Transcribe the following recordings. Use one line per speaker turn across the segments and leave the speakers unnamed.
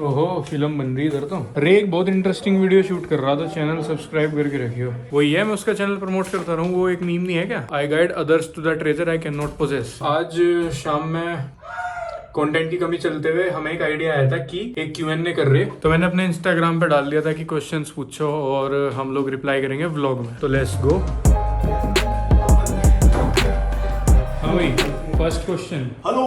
ओहो फिल्म बन रही है इधर तो। अरे एक बहुत इंटरेस्टिंग वीडियो शूट कर रहा था, चैनल सब्सक्राइब करके रखियो। वही है, मैं उसका चैनल प्रमोट करता रहूँ। वो एक मीम नहीं है क्या, I guide others to the treasure I can not possess. आज शाम में कंटेंट की कमी चलते हुए हमें एक आइडिया आया था कि एक Q&A कर रहे, तो मैंने अपने इंस्टाग्राम पे डाल दिया था कि क्वेश्चंस पूछो और हम लोग रिप्लाई करेंगे व्लॉग में। तो लेट्स गो। हाँ भाई, first question.
Hello,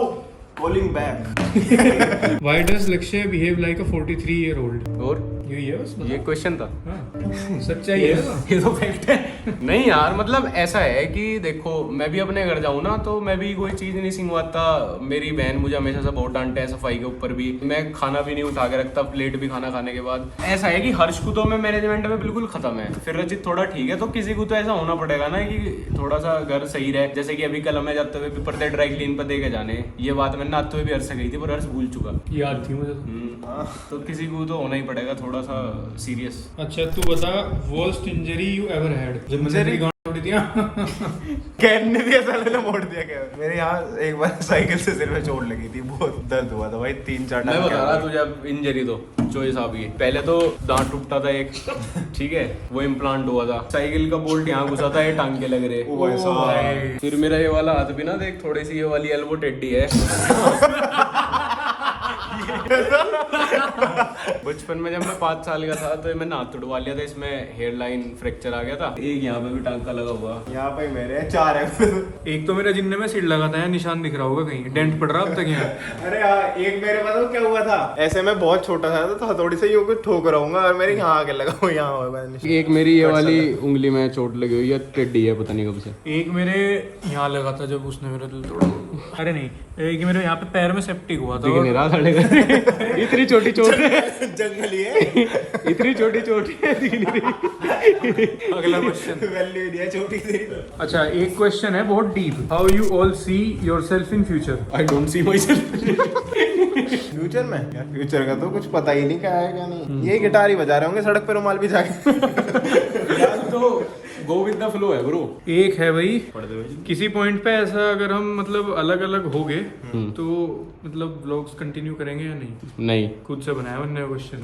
calling back.
Why does लक्ष्य बिहेव लाइक अ 43-year-old?
और
यही है बस,
ये क्वेश्चन था।
हाँ, सच्चाई है ना?
ये तो फैक्ट है। नहीं यार, मतलब ऐसा है कि देखो, मैं भी अपने घर जाऊँ ना तो मैं भी कोई चीज नहीं सिंगवाता। मेरी बहन मुझे हमेशा से बहुत डांटता है, सफाई के ऊपर भी। मैं खाना भी नहीं उठा के रखता, प्लेट भी खाना खाने के बाद। ऐसा है कि हर्ष को तो मैं मैनेजमेंट में बिल्कुल खत्म है, फिर रचित थोड़ा ठीक है, तो किसी को तो ऐसा होना पड़ेगा ना कि थोड़ा सा घर सही रहे। जैसे कि अभी कल हमें जाते हुए पेपर दे ड्राई क्लीन पर दे के जाने, ये बात मैंने आते हुए भी हर्ष से गई थी, पर हर्ष भूल चुका।
याद थी मुझे तो।
तो किसी को तो होना ही पड़ेगा थोड़ा सा सीरियस।
अच्छा तू बता, worst injury you ever had? जब मैंने तेरी गांड तोड़ी थी
कहने दिया साले ने मोड़ दिया क्या? मेरे यहाँ एक बार साइकिल से सिर में चोट लगी थी, बहुत दर्द हुआ था भाई, 3-4
मैं बता रहा तुझे अब इंजरी तो चॉइस आ गई। पहले तो दांत टूटा था एक, ठीक है, वो इम्प्लांट हुआ था। साइकिल का बोल्ट यहाँ घुसा था, ये टांग के लग रहे।
ओ भाई।
फिर मेरा ये वाला हाथ भी ना देख, थोड़ी सी ये वाली एल्बो टेढ़ी है। बचपन में जब मैं 5 साल का था तो मैंने हाथ तुड़वा लिया था, इसमें हेयर लाइन फ्रैक्चर आ गया था। एक यहाँ पे भी टांका लगा हुआ।
यहाँ पे मेरे 4 है।
एक तो मेरा जिन्ने में सिर लगाता है, निशान दिख रहा होगा कहीं, डेंट पड़ रहा अब तक यहाँ।
अरे हाँ, एक मेरे बताओ क्या हुआ था। ऐसे मैं बहुत छोटा था तो हथौड़ी से यूं कुछ ठोक रहा हूँ और मेरे यहाँ आके लगा हुआ, यहाँ हुआ निशान।
एक मेरी ये वाली उंगली में चोट लगी हुई है, टेढ़ी है, पता नहीं कब से।
एक मेरे यहाँ लगा था जब उसने मेरा दिल तोड़ा। अरे नहीं, एक मेरे यहाँ पे पैर में सेप्टिक हुआ था।
इतनी छोटी चोट है,
जंगली है।
इतनी छोटी चोट है, दिख नहीं रही।
अगला क्वेश्चन।
वैल्यू दिया छोटी सी।
अच्छा एक क्वेश्चन है बहुत deep. How you all see yourself in future?
I don't see my self.
Future में यार, फ्यूचर का तो कुछ पता ही नहीं, क्या है क्या नहीं। ये गिटार ही बजा रहे होंगे सड़क पे रुमाल भी जाके।
तो गो विद द फ्लो है ब्रो।
एक है भाई, किसी पॉइंट पे ऐसा अगर हम मतलब अलग अलग हो गए तो मतलब व्लॉग्स कंटिन्यू करेंगे या नहीं?
नहीं,
खुद से बनाया मैंने क्वेश्चन।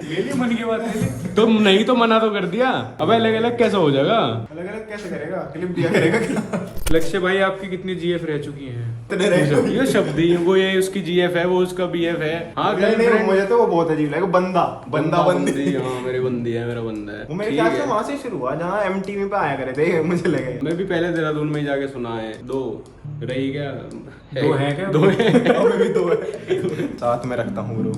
ये नहीं मन की बात है।
तुम नहीं तो मना तो कर दिया, अब अलग अलग कैसा हो जाएगा?
अलग अलग कैसे करेगा? क्लिप दिया करेगा क्या?
लक्ष्य भाई आपकी कितनी जीएफ रह चुकी हैं?
ये शब्द ही, वो ये उसकी जीएफ है, वो उसका बीएफ है। हाँ
नहीं, मुझे तो वो बहुत अजीब लगा, बंदा बंदी।
हाँ मेरी बंदी है, मेरा बंदा है।
वो मेरे ख्याल से वहां से शुरू हुआ जहाँ MTV पे आया करे थे, मुझे लगे।
मैं भी पहले देहरादून में ही जाके सुना है। 2 रही क्या?
दो हैं क्या?
2 है।
अभी भी 2 है। साथ में रखता हूँ ब्रो।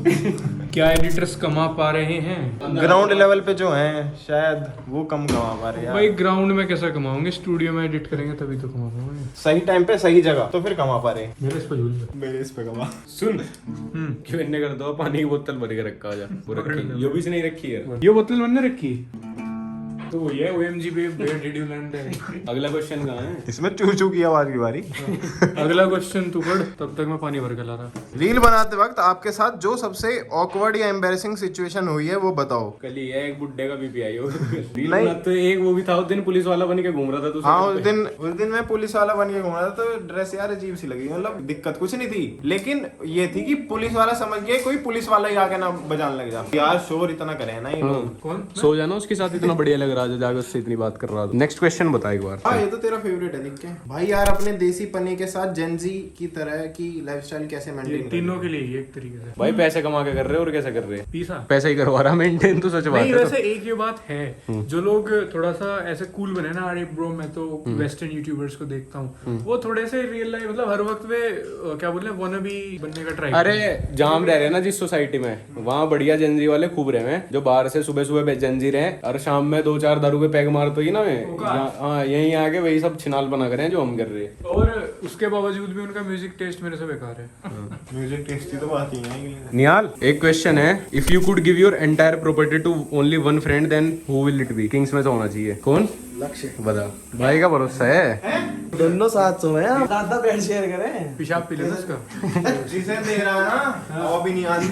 क्या एडिटर्स कमा पा रहे हैं?
ग्राउंड लेवल पे जो हैं शायद वो कम कमा पा रहे हैं।
भाई ग्राउंड में कैसा कमाओगे? स्टूडियो में एडिट करेंगे तभी तो कमा पाओगे।
सही टाइम पे सही जगह तो फिर कमा पा रहे।
मेरे इस पर झूल जा।
मेरे इस पे कमा।
सुन, क्यों इन्ने कर दो, पानी की बोतल भर के रखा जा। वो रखी, ये भी से नहीं रखी है।
ये बोतल मैंने रखी तो वो ये OMG babe, where did you land है।
अगला क्वेश्चन कहाँ है?
इसमें चू चू की आवाज की बारी।
अगला क्वेश्चन तू पढ़, तब तक मैं पानी भर के ला रहा।
रील बनाते वक्त आपके साथ जो सबसे ऑकवर्ड या एम्बैरेसिंग सिचुएशन हुई है वो बताओ।
कल ही है, एक बुड्ढे का बीपी आई हो।
नहीं।
तो एक वो भी था, उस दिन पुलिस वाला बन के घूम रहा था तू।
हाँ, उस दिन मैं पुलिस वाला बन के घूम रहा था, तो ड्रेस यार अजीब सी लगी। मतलब दिक्कत कुछ नहीं थी, लेकिन ये थी कि पुलिस वाला समझ गया कोई पुलिस वाला ही आके ना बजाने लग जा। यार शोर इतना करे ना ये लोग।
कौन?
सो जाना उसके साथ, इतना बढ़िया लग रहा है, जाके उससे इतनी बात कर रहा था। नेक्स्ट क्वेश्चन बता एक बार।
हाँ, ये तो तेरा फेवरेट है देख के भाई। यार अपने देसी पन्ने के साथ जेंजी की तरह की लाइफस्टाइल कैसे
ये
मेंटेन?
तीनों के लिए ही एक तरीके से।
भाई पैसे कमा के कर रहे हो और कैसे कर रहे हैं?
पीसा
पैसा ही करवा रहा मेंटेन, तो सच बात
नहीं।
है।
वैसे एक ये बात है, जो लोग थोड़ा सा ऐसे कूल बने ना, अरे ब्रो मैं तो वेस्टर्न यूट्यूबर्स को देखता हूँ, वो थोड़े से रियल लाइफ मतलब हर वक्त में क्या बोले wannabe बनने का ट्राई।
अरे जहाँ हम रह रहे हैं ना जिस सोसाइटी में, वहाँ बढ़िया जेंजी वाले खूब रहे हैं, जो बाहर से सुबह सुबह जेंजी रहे और शाम में 2-4 दारू के पैग मारते ही ना। हाँ, यहीं आके वही सब छिनाल बना करें जो हम कर रहे हैं।
और उसके बावजूद भी उनका म्यूजिक टेस्ट मेरे से बेकार है।
म्यूजिक टेस्ट की तो बात ही है।
निहाल, एक क्वेश्चन है, if you could give your entire property to only one friend then who will it be? Kings में से होना चाहिए। कौन?
लक्ष्य।
बता। भाई का भरोसा है।
दोनों साथ सो हैं, दादा बेड शेयर करें।
पेशाब पी लेना उसका।
जिसे दे रहा है ना वो भी नहीं आते।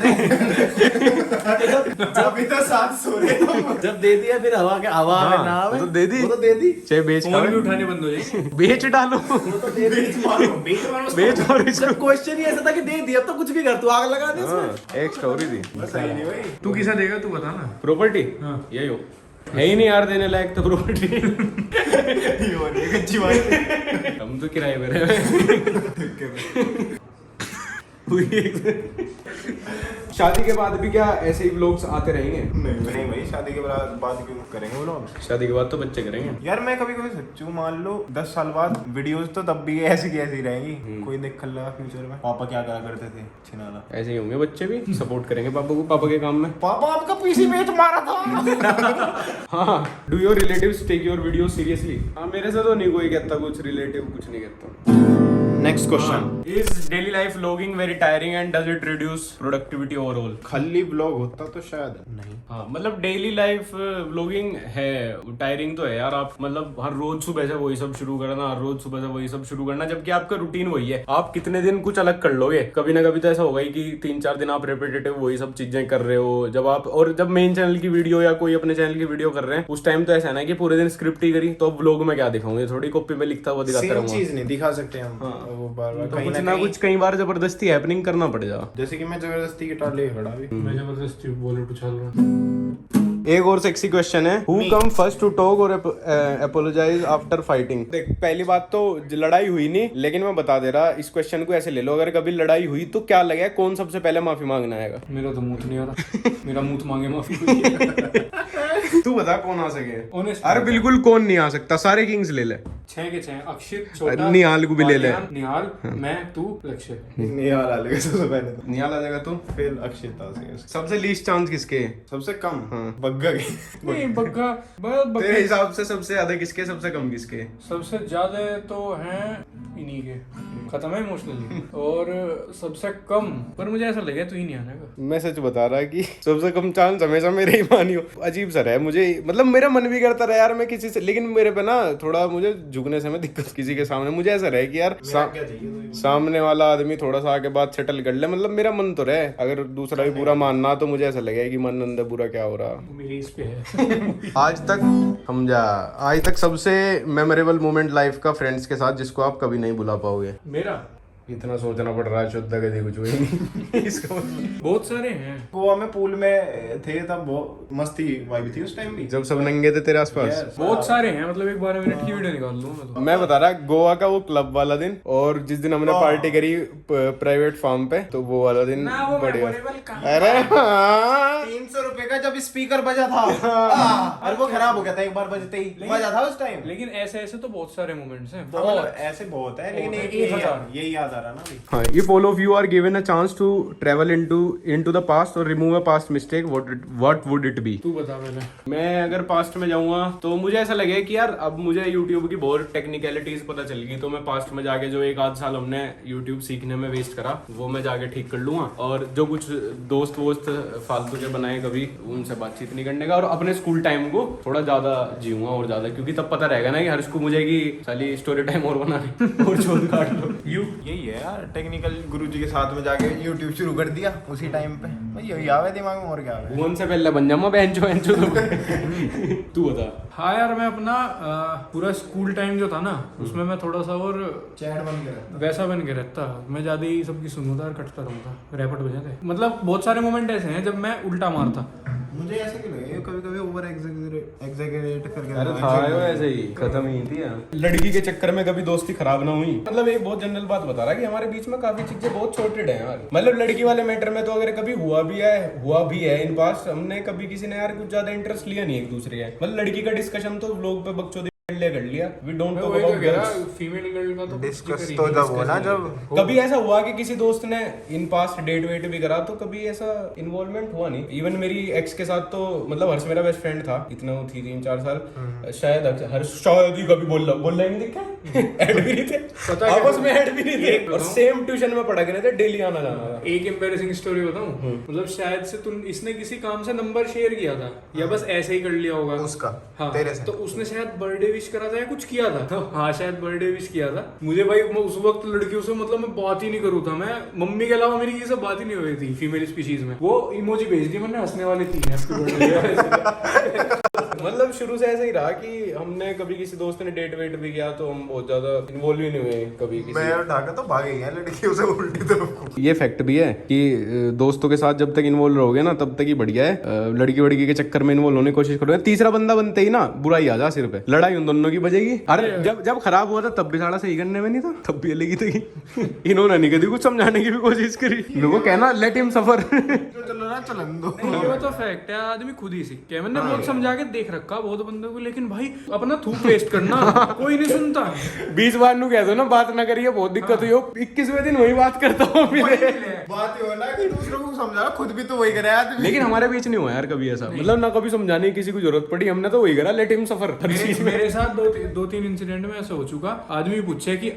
अभी तो साथ सो रहे हो।
जब दे दिया फिर हवा के हवा में ना आवे,
वो तो दे दी।
वो तो दे दी।
चाहे बेच
फोन भी उठाने बंद हो जाएंगे।
बेच डालो,
वो तो दे दी।
बेच और
जब क्वेश्चन ही ऐसा था कि दे दिया, अब तो कुछ भी कर, तू आग लगा दे इसमें।
एक स्टोरी थी।
सही नहीं भाई।
तू किसा देगा तू बता ना।
प्रॉपर्टी
हाँ।
यही हो, है ही नहीं यार देने लायक तो प्रॉपर्टी।
ये हो रही है कच्ची बात।
हम तो किराए पे रहे। शादी के बाद भी क्या ऐसे ही व्लॉग्स आते रहेंगे?
नहीं भाई, शादी के बाद क्यों करेंगे वो लोग?
शादी के बाद तो बच्चे करेंगे
यार मैं कभी कभी सोचूं, मान लो 10 साल बाद वीडियोस तो तब भी ऐसी की ऐसी रहेंगी। कोई देख लगा फ्यूचर में पापा क्या करा करते थे, छिनाला।
ऐसे ही होंगे बच्चे भी, सपोर्ट करेंगे पापा को, पापा के काम में।
पापा आपका पीसी बेच मारा था।
हाँ, do your relatives take your video seriously? हाँ, मेरे से तो नहीं कोई कहता कुछ, रिलेटिव कुछ नहीं कहता।
Next question,
is daily life vlogging very tiring and does it reduce productivity overall?
खाली ब्लॉग होता तो शायद नहीं।
हाँ, मतलब डेली लाइफ व्लॉगिंग है, टायरिंग तो है यार। आप मतलब हर रोज सुबह से वही सब शुरू करना, हर रोज सुबह से वही सब शुरू करना, जबकि आपका रूटीन वही है। आप कितने दिन कुछ अलग कर लोगे? कभी ना कभी तो ऐसा होगा ही कि 3-4 दिन आप रेपिटेटिव वही सब चीजें कर रहे हो। जब मेन चैनल की वीडियो या कोई अपने चैनल की वीडियो कर रहे हैं, उस टाइम तो ऐसा है ना कि पूरे दिन स्क्रिप्ट ही करी, तो अब व्लॉग में क्या दिखाऊंगे? थोड़ी कॉपी में लिखता हुआ दिखाता
सेम
रहूंगा।
चीज नहीं दिखा सकते हम। वो बार-बार
तो
कहीं
कुछ
ना
ना
कहीं,
कुछ कई बार जबरदस्ती हैपनिंग करना पड़ जा।
जैसे कि मैं जबरदस्ती गिटार लेके खड़ा भी।
मैं जबरदस्ती बॉलीवुड उछाल रहा हूँ।
एक और सेक्सी क्वेश्चन है, who come first to talk और अपोलोजाइज आफ्टर फाइटिंग? देख, पहली बात तो लड़ाई हुई नहीं, लेकिन मैं बता दे रहा, इस क्वेश्चन को ऐसे ले लो, अगर कभी लड़ाई हुई तो क्या लगेगा, कौन सबसे पहले माफी मांगना आएगा?
मेरा तो मुंह नहीं आ रहा। मेरा मुंह मांगे माफी।
तू बता कौन आ सके?
Honest
अरे बिल्कुल कौन नहीं आ सकता, सारे किंग्स ले ले।
6 के 6, अक्षित, छोटा,
निहाल को भी ले ले।
निहाल, मैं, तू, लक्ष्य।
निहाल आ लेगा सबसे पहले तो,
निहाल आ जाएगा तू।
फिर अक्षिता से।
सबसे लीस्ट चांस किसके है?
सबसे कम बग्गा की।
नहीं बग्गा,
तेरे हिसाब से सबसे ज्यादा किसके, सबसे कम किसके?
सबसे ज्यादा तो हैं इन्हीं के, खत्म है इमोशनली। और सबसे कम पर मुझे ऐसा लगे तू ही नहीं आने का।
मैं सच बता रहा कि सबसे कम चांस हमेशा मेरे ही मानियो। अजीब सा है मुझे, मतलब मेरा मन भी करता रहा यार मैं किसी से, लेकिन मेरे पे ना थोड़ा मुझे झुकने से मैं दिक्कत किसी के सामने। मुझे ऐसा रहे कि यार सामने वाला आदमी थोड़ा सा आगे बात सेटल कर ले, मतलब मेरा मन तो रहे। अगर दूसरा भी बुरा मानना तो मुझे ऐसा लगे कि मन अंदर बुरा क्या हो रहा।
मेरी इस पे है।
आज तक सबसे मेमोरेबल मोमेंट लाइफ का फ्रेंड्स के साथ जिसको आप कभी नहीं भुला पाओगे?
मेरा
इतना सोचना पड़ रहा है, शुद्ध गति कुछ हुई नहीं। इसका मतलब
बहुत सारे हैं।
गोवा में पूल में थे तब बहुत मस्ती वाइब थी उस टाइम भी,
जब सब नंगे थे तेरे आसपास।
बहुत सारे हैं, मतलब एक 12 मिनट की वीडियो निकाल लूँ मैं तो।
मैं बता रहा गोवा का वो क्लब वाला दिन, और जिस दिन हमने पार्टी करी प्राइवेट फार्म पे, तो वो वाला दिन बढ़िया। अरे हाँ,
300 रुपए का जब स्पीकर बजा था और वो खराब हो गया था एक बार बजते ही, बजा था उस टाइम।
लेकिन ऐसे ऐसे तो बहुत सारे मोमेंट्स हैं।
बहुत ऐसे बहुत है, लेकिन यही याद आ रहा ना अभी।
हाँ, if all of you are given a chance to travel into the past or remove a past mistake, what would it be?
तू बता पहले।
मैं अगर पास्ट में जाऊंगा तो मुझे ऐसा लगे कि यार अब मुझे YouTube की बहुत टेक्निकलिटीज पता चल गई, तो मैं पास्ट में जाके जो 1-8 साल हमने YouTube सीखने में वेस्ट करा, वो मैं जाके ठीक कर लूंगा। और जो कुछ दोस्त वोस्त फालतू के बनाए कभी, उनसे बातचीत नहीं करने का, और अपने स्कूल टाइम को थोड़ा ज्यादा जीऊंगा और ज्यादा, क्योंकि तब पता रहेगा ना कि हर स्कूल मुझे की साली स्टोरी टाइम और बनाने और छोड़ काट लो।
यही है यार, टेक्निकल गुरुजी के साथ में जाके YouTube शुरू कर दिया उसी टाइम पे, भाई यही आवे दिमाग में, और क्या आवे।
भुवन से पहले बन जाऊंगा बेंचो तू बता।
हाँ यार, मैं अपना पूरा स्कूल टाइम जो था ना, उसमें मैं थोड़ा सा और
चैट बन गया
वैसा बन के रहता। मैं ज्यादा ही सबकी सुनूंगा और कटता रहूंगा, रैपट बजाते। मतलब बहुत सारे मोमेंट ऐसे हैं जब मैं उल्टा मारता।
मुझे ऐसे क्यों लगे कभी कभी ओवर एग्जैगरेट करके।
अरे था वो ऐसे ही, खत्म ही थी यार। लड़की के चक्कर में कभी दोस्ती खराब ना हुई। मतलब एक बहुत जनरल बात बता रहा कि हमारे बीच में काफी चीजें बहुत सॉर्टेड है यार। मतलब लड़की वाले मैटर में तो अगर कभी हुआ भी है इन पास, हमने कभी किसी ने यार कुछ ज्यादा इंटरेस्ट लिया नहीं एक दूसरे का। मतलब लड़की का डिस्कशन तो लोग पे बकचोदी कर लिया। We don't talk about girls.
Female girl का तो
डिस्कस तो जब हो ना, जब
कभी ऐसा हुआ कि किसी दोस्त ने इन पास्ट डेट वेट भी करा, तो कभी ऐसा इन्वॉल्वमेंट हुआ नहीं। इवन मेरी एक्स के साथ तो मतलब हर्ष मेरा बेस्ट फ्रेंड था, इतना वो थी 3-4 साल। शायद हर्ष शायद ही कभी बोल रहा ही नहीं देखा, ऐड भी नहीं थे, आपस में ऐड भी नहीं थे, और सेम ट्यूशन में पढ़ा करे थे, डेली आना जाना था।
एक एम्बैरेसिंग स्टोरी बताऊं, मतलब शायद से इसने किसी काम से नंबर शेयर किया था, या बस ऐसे ही कर लिया होगा
उसका
हाँ,
तेरे से।
तो उसने शायद बर्थडे विश करा था या कुछ किया था। हाँ शायद बर्थडे विश किया था मुझे भाई। मैं उस वक्त लड़कियों से मतलब मैं बात ही नहीं करूँ था। मैं मम्मी के अलावा मेरी ये सब बात ही नहीं हुई थी फीमेल स्पीशीज में। वो इमोजी भेज दी मैंने हंसने वाली थी हैप्पी बर्थडे।
मतलब शुरू से ऐसा ही रहा कि हमने कभी किसी दोस्त ने डेट वेट भी किया तो हम बहुत ज्यादा इन्वॉल्व ही नहीं हुए कभी किसी।
मैं ढाका तो भाग गई है लड़कियों से उल्टी तरफ।
ये फैक्ट भी है कि दोस्तों के साथ जब तक इन्वॉल्व रहोगे ना तब तक ही बढ़िया है। लड़की वड़की के चक्कर में इन्वॉल्व होने की कोशिश करोगे, तीसरा बंदा बनते ही ना बुराई आ जा सिर पे, लड़ाई उन दोनों की बजेगी। अरे जब खराब हुआ था तब भी साड़ा सही करने में नहीं था, तब भी लगी थी। इन्होंने नहीं कभी कुछ समझाने की भी कोशिश करी। लोगों कहना लेट हिम सफर।
चलो ना चलन दो।
ये तो फैक्ट है, आदमी खुद ही सीखते हैं। मैंने बहुत समझा के देख रखा बहुत बंदों को, लेकिन भाई अपना थूक वेस्ट करना कोई नहीं सुनता।
20 बार नु कह दो ना बात ना करिए, बहुत दिक्कत हुई हो। 21वें दिन वही बात करता हूँ
बात ये हो ना कि दूसरों को समझा, खुद भी तो वही करे आदमी।
लेकिन हमारे बीच नहीं हुआ यार कभी ऐसा, मतलब ना कभी समझाने की किसी को जरूरत पड़ी, हमने तो वही करा लेट हिम सफर हर चीज में।
मेरे साथ दो तीन इंसिडेंट में ऐसा हो चुका। आदमी पूछे कि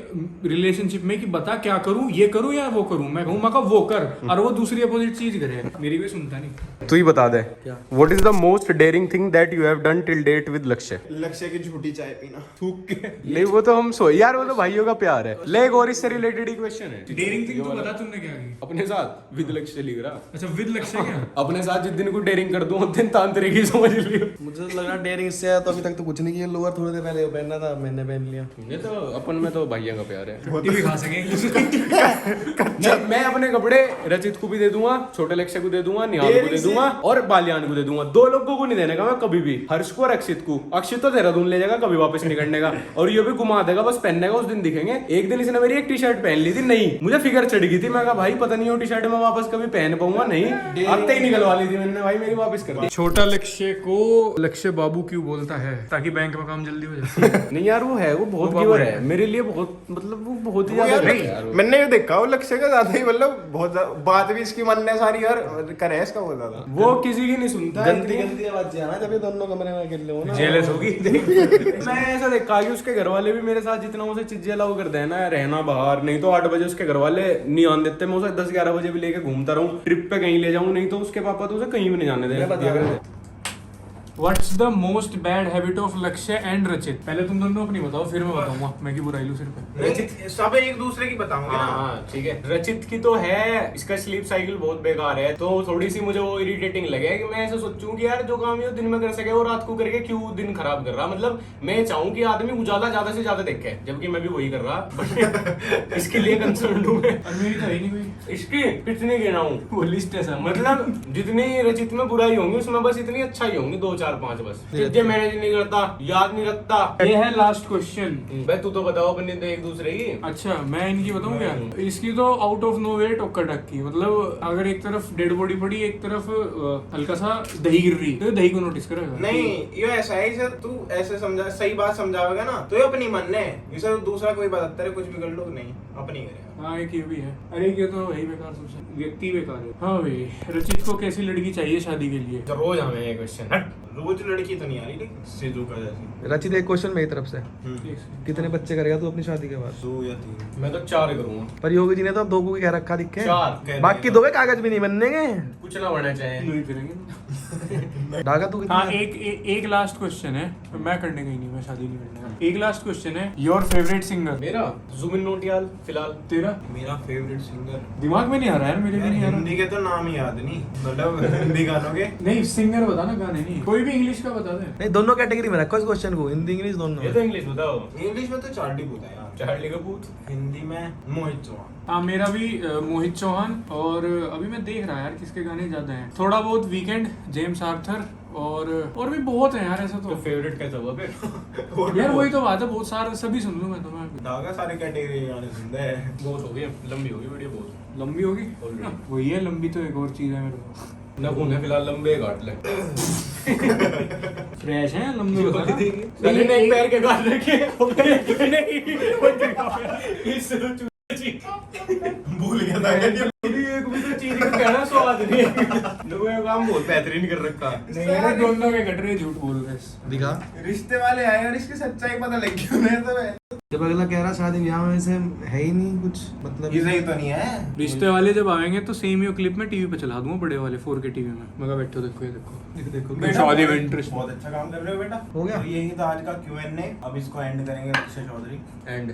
रिलेशनशिप में कि बता क्या करूं, ये करूं या वो करूं। मैं कहूं मैं वो कर, और वो दूसरी अपोजिट चीज करे। मेरी कोई सुनता नहीं।
तू ही बता दे what is the most daring thing that you have done till date with Lakshya.
Lakshya की झूठी चाय पीना थूक के।
ले वो तो हम सो यार, वो तो भाइयों का प्यार है। ले एक और इससे रिलेटेड ही क्वेश्चन है।
डेयरिंग थिंग तो बता तुमने क्या की
अपने साथ विद लक्ष्य लिख रहा।
अच्छा विद लक्ष्य क्या?
अपने साथ जिस दिन को डेयरिंग कर दूं उस दिन तांत्रिक ही समझ लियो।
मुझे तो लग रहा डेयरिंग इससे है तो अभी तक तो कुछ नहीं किया। लोअर थोड़ी देर पहले पहनना था, मैंने पहन लिया।
ये तो अपन में तो भाइयों का प्यार है।
रोटी भी खा सके।
मैं अपने कपड़े रचित को भी दे दूंगा, छोटे लक्ष्य को दे दूंगा, निहाल को दे दूंगा और बालियान को दे दूंगा। 2 लोगों को नहीं देने का मैं कभी भी, हर्ष को और अक्षित को। अक्षित तो देहरादून ले जाएगा, कभी वापस नहीं करने का, और ये भी घुमा देगा, बस पहनने का उस दिन दिखेंगे। एक दिन इसने मेरी एक टी शर्ट पहन ली थी, नहीं मुझे फिगर चढ़ गई थी। मैं कहा भाई पता नहीं वो टी शर्ट मैं वापस कभी पहन पाऊंगा, नहीं आते ही निकलवा ली थी मैंने, भाई मेरी वापस कर दी।
छोटा लक्ष्य को लक्ष्य बाबू क्यों बोलता है? ताकि बैंक में काम जल्दी हो जाए।
नहीं यार वो है, वो बहुत गिवर है मेरे लिए, बहुत मतलब वो बहुत ही ज्यादा है।
मैंने ये देखा वो लक्ष्य का ज्यादा ही, मतलब बहुत बात भी इसकी मानने सारी और करे इसका बहुत ज्यादा।
वो किसी की नहीं सुनता।
गंदी गंदी आवाज आना जब ये दोनों कमरे में अकेले हो ना।
जेलस होगी।
मैं ऐसा देखा कि उसके घर वाले भी मेरे साथ जितना उसे चीजें अलाउ कर देना, रहना बाहर, नहीं तो 8 बजे उसके घर वाले नहीं आने देते। मैं उसे 10-11 बजे भी लेके घूमता रहूं, ट्रिप पे कहीं ले जाऊं, नहीं तो उसके पापा तो उसे कहीं भी नहीं जाने देंगे।
What's the most bad habit of लक्ष्य एंड रचित? पहले तुम दोनों अपनी बताओ, फिर मैं बताऊंगा मैं की बुराई लूं सिर पे।
रचित सब एक दूसरे की बताऊंगा ना।
हाँ ठीक है। रचित की तो है, इसका स्लीप साइकिल बहुत बेकार है, तो थोड़ी सी मुझे वो इरिटेटिंग लगे कि मैं ऐसा सोचूं कि यार जो काम ये दिन में कर सके वो रात को करके क्यों दिन खराब कर रहा। मतलब मैं चाहूँ कि आदमी उजाला ज्यादा से ज्यादा देखे, जबकि मैं भी वही कर रहा, बट इसके लिए कंसर्न हूँ मैं।
और मेरी तो है नहीं भाई।
इसकी कितनी गिनाऊं?
वो लिस्ट है सब।
मतलब जितनी रचित में बुराई होंगी उसमें बस इतनी अच्छाई होंगी, 2 4 5 बस। चीजें मैनेज नहीं करता, याद नहीं रखता।
ये है लास्ट क्वेश्चन।
भाई तू तो बताओ अपने एक दूसरे की।
अच्छा मैं इनकी बताऊं क्या? इसकी तो आउट ऑफ नोवेयर टक्कर टक की। मतलब अगर एक तरफ डेड बॉडी पड़ी, एक तरफ हल्का सा दही गिर रही, तो दही को नोटिस करेगा।
नहीं ये ऐसा है, इसे तू ऐसे समझा, सही बात समझावेगा ना तो ये अपनी मन है। इसे दूसरा कोई बताता है कुछ भी कर लो, नहीं अपनी करेगा।
हाँ एक ये भी है। अरे ये तो वही बेकार, सबसे व्यक्ति बेकार है। हाँ भाई रचित को कैसी लड़की चाहिए शादी के लिए?
रोज हमें ये क्वेश्चन।
रोज लड़की तो नहीं आ रही, लेकिन सिद्धू का जैसी।
रचित एक क्वेश्चन मेरी तरफ से,
एक second।
कितने बच्चे करेगा तू अपनी शादी के बाद?
2 या 3।
मैं तो 4 करूंगा।
पर योगी जी ने तो अब 2 को कह रखा दिखे।
4
बाकी 2 के कागज भी नहीं बनने के।
कुछ ना बढ़ना चाहिए।
नहीं करेंगे।
ढाका तू
हाँ
कितना?
एक लास्ट क्वेश्चन है। मैं करने का ही नहीं, मैं शादी नहीं करने का। एक लास्ट क्वेश्चन है, योर फेवरेट सिंगर?
मेरा जुबिन नौटियाल फिलहाल।
तेरा?
मेरा फेवरेट सिंगर
दिमाग में नहीं आ रहा यार, मेरे भी नहीं आ रहा।
हिंदी के तो नाम ही याद नहीं, मतलब हिंदी गानों के।
नहीं सिंगर बता ना, गाने नहीं, कोई भी इंग्लिश का बता दे।
नहीं दोनों कैटेगरी में रखो इस क्वेश्चन को, हिंदी इंग्लिश दोनों
ये
में।
तो इंग्लिश बताओ।
इंग्लिश में तो चार्ली पूत है यार।
चार्ली कपूर।
हिंदी में मोहित चौहान।
हाँ मेरा भी मोहित चौहान। और अभी मैं देख रहा यार किसके गाने ज्यादा हैं। थोड़ा बहुत वीकेंड, जेम्स आर्थर, और भी बहुत है यार ऐसा तो।
फेवरेट कैसा हुआ फिर?
यार वही तो बात है, बहुत सारे सभी सुन लूं मैं तो। मैं
धागा सारे कैटेगरी के गाने सुनते हैं।
बहुत हो गई, लंबी होगी वीडियो बहुत।
लंबी होगी वही है, लंबी तो एक और चीज है मेरे को।
ना उन्हें फिलहाल लंबे काट ले।
फ्रेश है लंबी होगा ना?
साले ने एक पैर के काट रखे।
भूल गया था
एक भी तो चीज का कहना स्वाद नहीं है। लोगों का काम बहुत बेहतरीन कर रखा।
नहीं यार दोनों के कट रहे, झूठ बोल रहे हैं।
दिखा।
रिश्ते वाले आए और इसकी सच्चाई पता लग गई उन्हें तो।
जब अगला कह रहा शादी ब्याह में से है ही नहीं कुछ मतलब
ये सही तो नहीं है।
रिश्ते वाले जब आएंगे तो सेम ही क्लिप में टीवी पे चला दूंगा, बड़े वाले 4K टीवी में। मैं बैठो देखो, ये देखो
देखो
बेटा,
शादी में
बहुत-
इंटरेस्ट
बहुत अच्छा काम कर रहे हो बेटा।
हो गया?
तो यही था आज का Q&A। अब इसको एंड करेंगे अक्षय चौधरी।
एंड